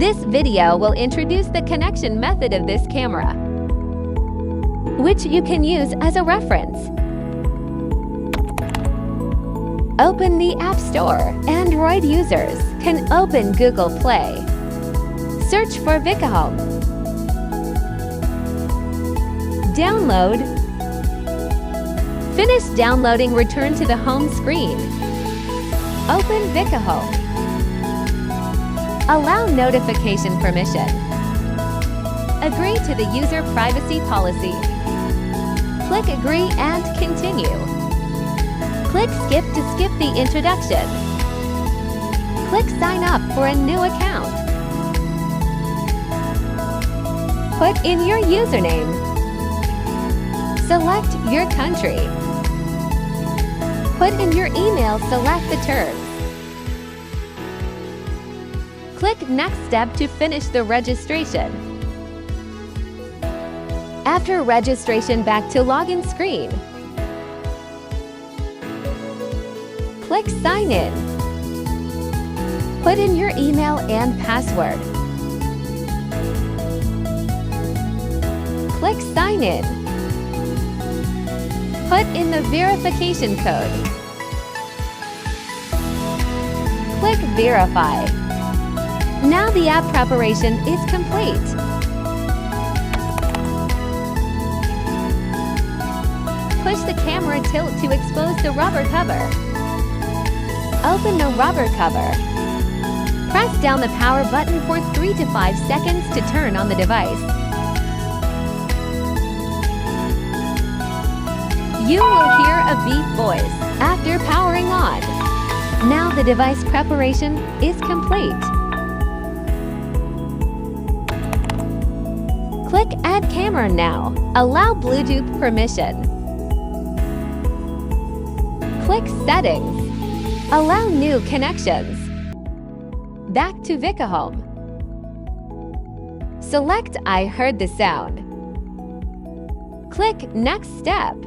This video will introduce the connection method of this camera, which you can use as a reference. Open the App Store. Android users can open Google Play. Search for Vicohome. Download. Finish downloading. Return to the home screen. Open Vicohome. Allow notification permission. Agree to the user privacy policy. Click Agree and Continue. Click Skip to skip the introduction. Click Sign up for a new account. Put in your username. Select your country. Put in your email. Select the terms. Click Next Step to finish the registration. After registration, back to login screen. Click Sign in. Put in your email and password. Click Sign in. Put in the verification code. Click Verify. Now the app preparation is complete. Push the camera tilt to expose the rubber cover. Open the rubber cover. Press down the power button for 3 to 5 seconds to turn on the device. You will hear a beep voice after powering on. Now the device preparation is complete. Click Add Camera now. Allow Bluetooth permission. Click Settings. Allow new connections. Back to Vicohome. Select I heard the sound. Click Next Step.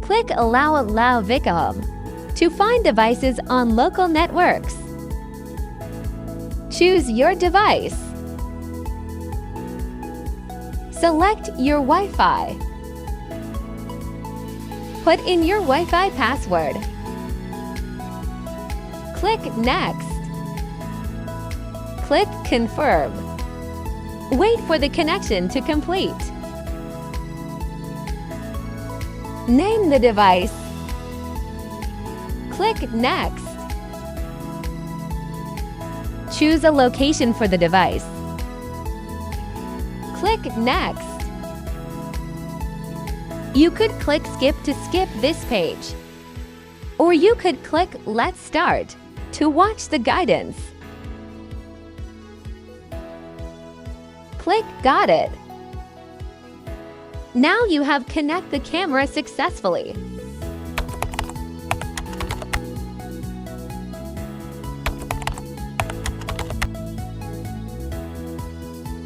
Click Allow Vicohome to find devices on local networks. Choose your device. Select your Wi-Fi. Put in your Wi-Fi password. Click Next. Click Confirm. Wait for the connection to complete. Name the device. Click Next. Choose a location for the device. Click Next. You could click Skip to skip this page. Or you could click Let's Start to watch the guidance. Click Got it. Now you have connected the camera successfully.